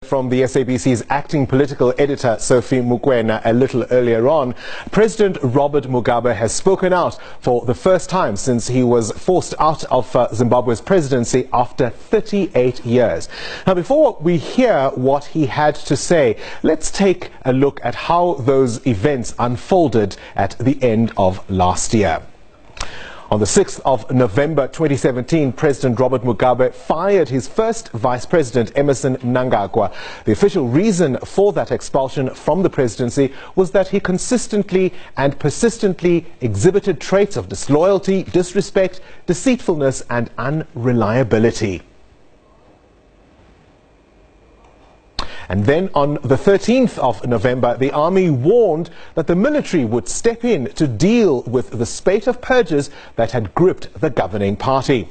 From the SABC's acting political editor, Sophie Mukwena, a little earlier on, President Robert Mugabe has spoken out for the first time since he was forced out of Zimbabwe's presidency after 38 years. Now, before we hear what he had to say, let's take a look at how those events unfolded at the end of last year. On the 6th of November 2017, President Robert Mugabe fired his first vice president, Emmerson Mnangagwa. The official reason for that expulsion from the presidency was that he consistently and persistently exhibited traits of disloyalty, disrespect, deceitfulness and unreliability. And then on the 13th of November, the army warned that the military would step in to deal with the spate of purges that had gripped the governing party.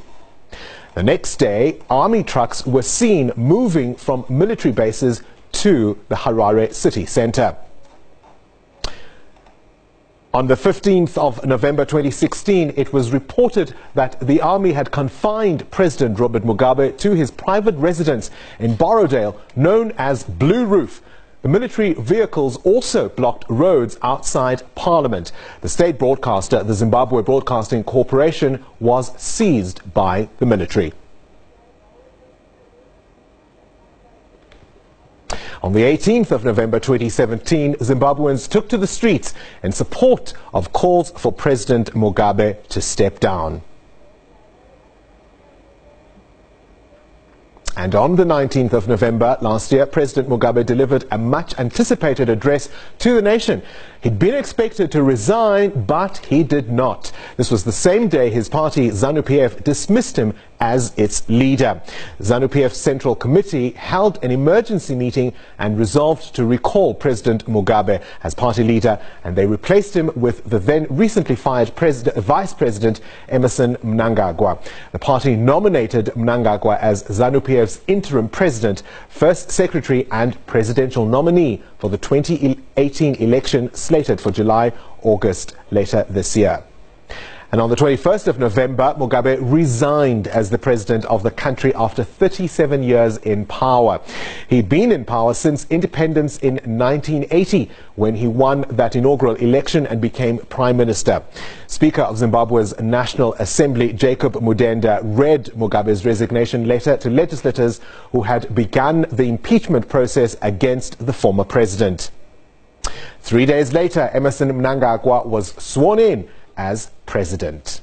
The next day, army trucks were seen moving from military bases to the Harare city centre. On the 15th of November 2016, it was reported that the army had confined President Robert Mugabe to his private residence in Borrowdale, known as Blue Roof. The military vehicles also blocked roads outside Parliament. The state broadcaster, the Zimbabwe Broadcasting Corporation, was seized by the military. On the 18th of November 2017, Zimbabweans took to the streets in support of calls for President Mugabe to step down. And on the 19th of November last year, President Mugabe delivered a much-anticipated address to the nation. He'd been expected to resign, but he did not. This was the same day his party, ZANU-PF, dismissed him as its leader. ZANU-PF's Central Committee held an emergency meeting and resolved to recall President Mugabe as party leader, and they replaced him with the then recently fired Vice President Emmerson Mnangagwa. The party nominated Mnangagwa as ZANU-PF's interim president, first secretary and presidential nominee for the 2018 election slated for July-August later this year. And on the 21st of November, Mugabe resigned as the president of the country after 37 years in power. He'd been in power since independence in 1980, when he won that inaugural election and became prime minister. Speaker of Zimbabwe's National Assembly, Jacob Mudenda, read Mugabe's resignation letter to legislators who had begun the impeachment process against the former president. 3 days later, Emmerson Mnangagwa was sworn in as president.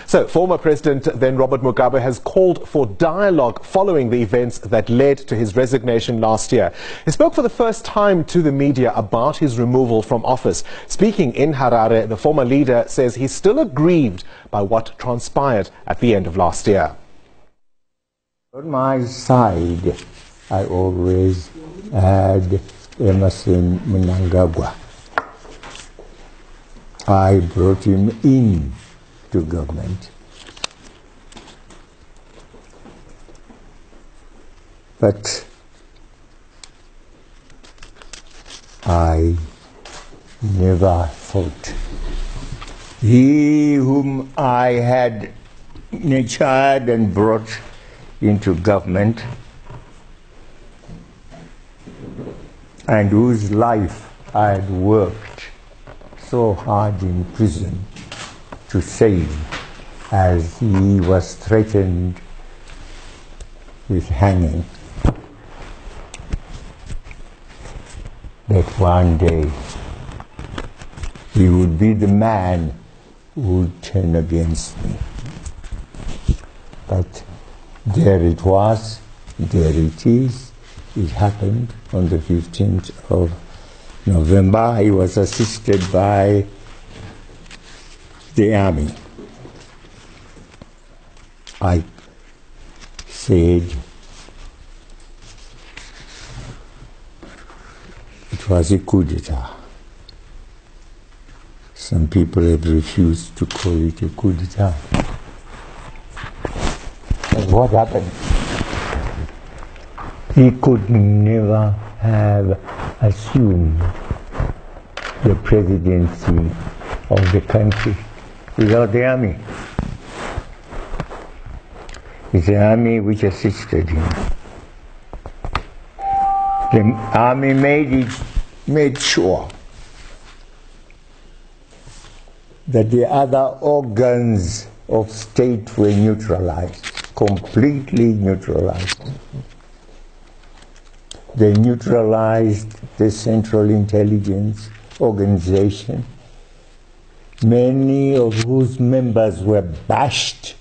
So, former President then Robert Mugabe has called for dialogue following the events that led to his resignation last year. He spoke for the first time to the media about his removal from office. Speaking in Harare, the former leader says he's still aggrieved by what transpired at the end of last year. On my side, I always had Emmerson Mnangagwa. I brought him in to government. But I never thought he whom I had nurtured and brought into government and whose life I had worked so hard in prison to save, as he was threatened with hanging, that one day he would be the man who would turn against me. But there it was, there it is. It happened on the 15th of November. He was assisted by the army. I said it was a coup d'etat. Some people have refused to call it a coup d'etat. And what happened? He could never have assumed the presidency of the country without the army. It's the army which assisted him. The army made sure that the other organs of state were neutralized, completely neutralized. They neutralized the Central Intelligence Organization, many of whose members were bashed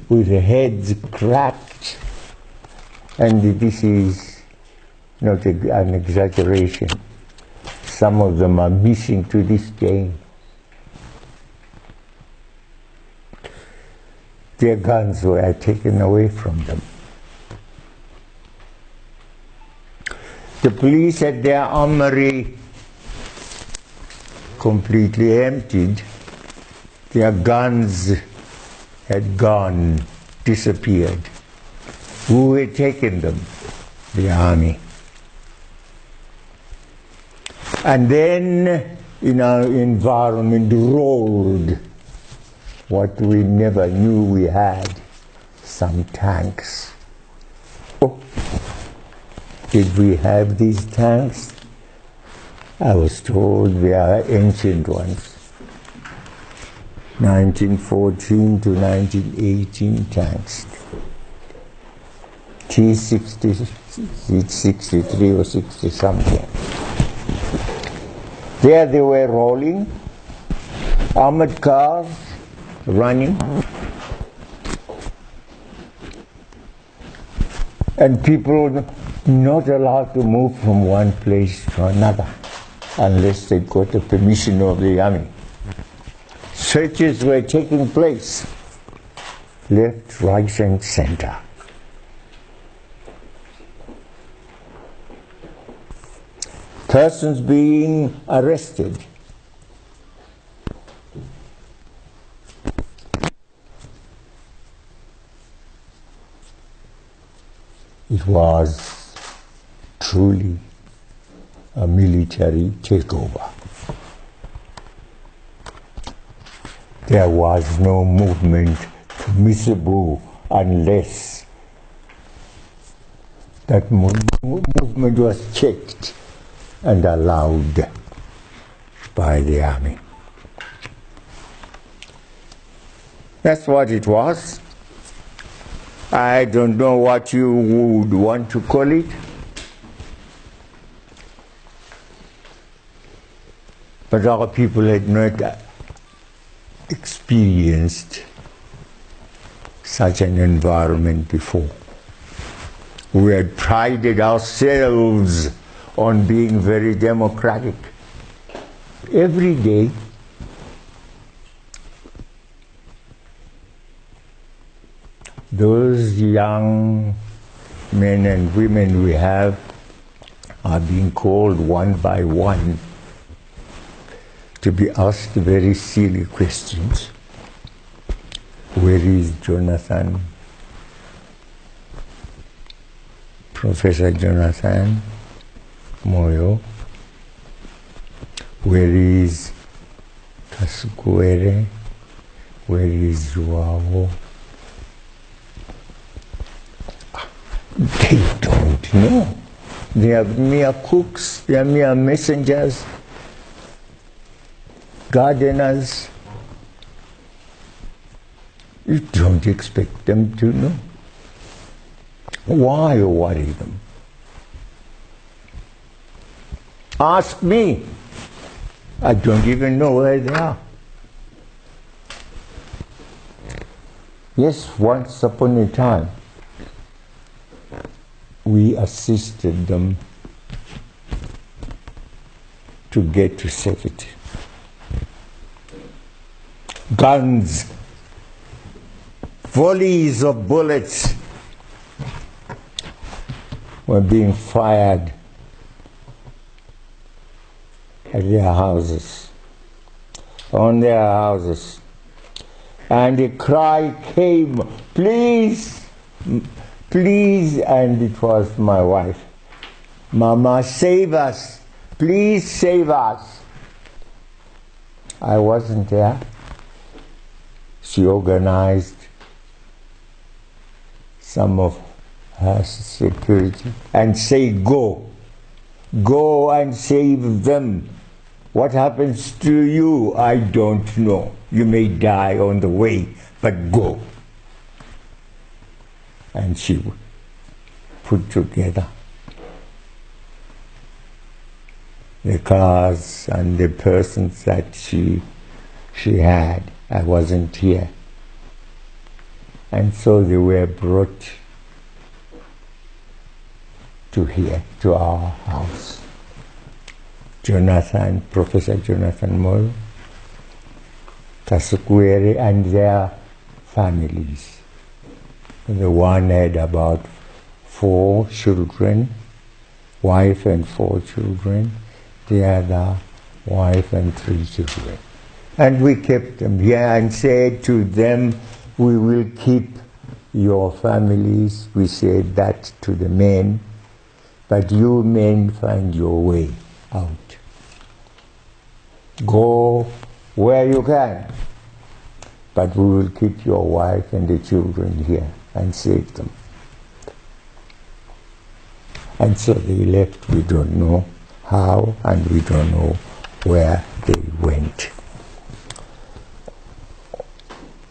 with heads cracked, and this is not an exaggeration. Some of them are missing to this day. Their guns were taken away from them. The police had their armory completely emptied. Their guns had gone, disappeared. Who had taken them? The army. And then in our environment rolled what we never knew we had, some tanks. Oh, did we have these tanks? I was told they are ancient ones. 1914 to 1918 tanks. T-63 or 60 something. There they were rolling, armored cars running, and people not allowed to move from one place to another unless they got the permission of the army. Searches were taking place, left, right, and center. Persons being arrested. It was truly a military takeover. There was no movement permissible unless that movement was checked and allowed by the army. That's what it was. I don't know what you would want to call it. But our people had not experienced such an environment before. We had prided ourselves on being very democratic. Every day, those young men and women we have are being called one by one to be asked very silly questions. Where is Jonathan? Professor Jonathan Moyo? Where is Kasukwere? Where is Joao? They don't know. They are mere cooks, they are mere messengers, gardeners. You don't expect them to know. Why worry them? Ask me. I don't even know where they are. Yes, once upon a time, we assisted them to get to safety. Guns, volleys of bullets were being fired at their houses, on their houses. And the cry came, please, please, and it was my wife. Mama, save us. Please save us. I wasn't there. She organized some of has security, and say, go. Go and save them. What happens to you, I don't know. You may die on the way, but go. And she put together the cars and the persons that she had. I wasn't here. And so they were brought to here, to our house. Professor Jonathan Moyo, Kasukwere, and their families. The one had about 4 children, wife and 4 children, the other wife and 3 children. And we kept them here and said to them, we will keep your families. We said that to the men, but you men find your way out. Go where you can, but we will keep your wife and the children here and save them. And so they left. We don't know how, and we don't know where they went.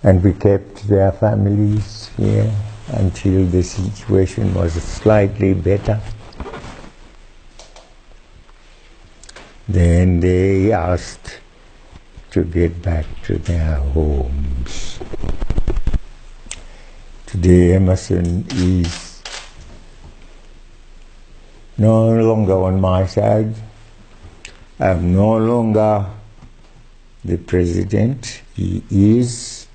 And we kept their families here until the situation was slightly better. Then they asked to get back to their homes. Today Emerson is no longer on my side. I'm no longer the president. He is.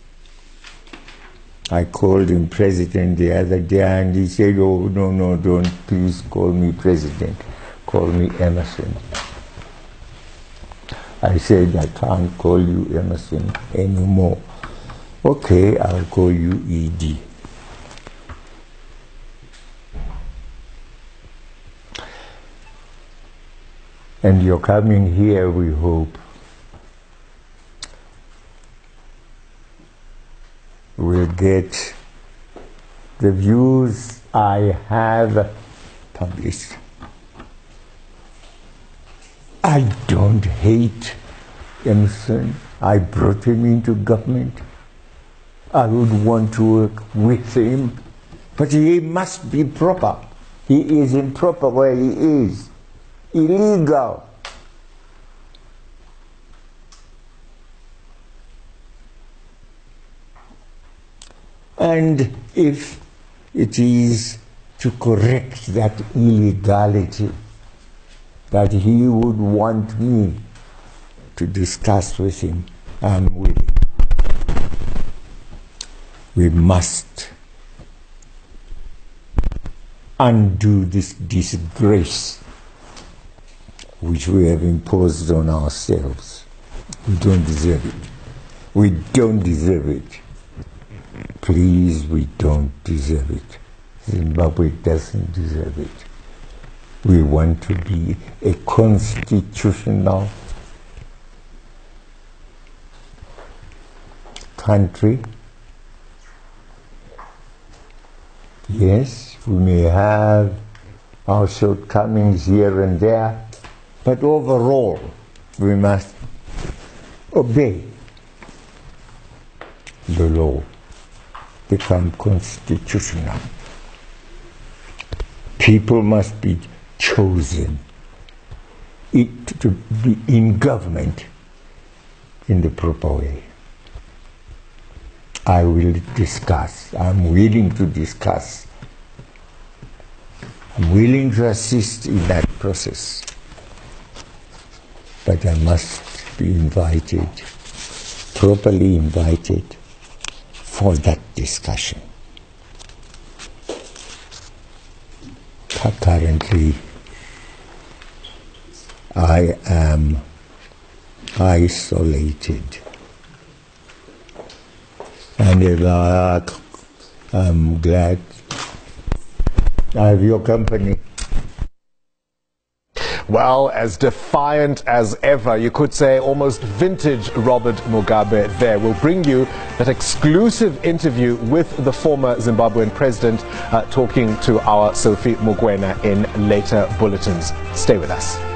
I called him president the other day and he said, oh, no, don't please call me president. Call me Emerson. I said, I can't call you Emerson anymore. Okay, I'll call you E.D. And you're coming here, we hope. We'll get the views I have published. I don't hate Emerson. I brought him into government. I would want to work with him, but he must be proper. He is improper where he is. Illegal. And if it is to correct that illegality that he would want me to discuss with him, I'm willing. We must undo this disgrace which we have imposed on ourselves. We don't deserve it. We don't deserve it. Please, we don't deserve it. Zimbabwe doesn't deserve it. We want to be a constitutional country. Yes, we may have our shortcomings here and there, but overall, we must obey the law, become constitutional. People must be chosen to be in government in the proper way. I will discuss. I'm willing to discuss. I'm willing to assist in that process. But I must be invited, properly invited, for that discussion. Currently, I am isolated. And I'm glad I have your company. Well, as defiant as ever, you could say almost vintage Robert Mugabe there. We'll bring you that exclusive interview with the former Zimbabwean president talking to our Sophie Mugwena in later bulletins. Stay with us.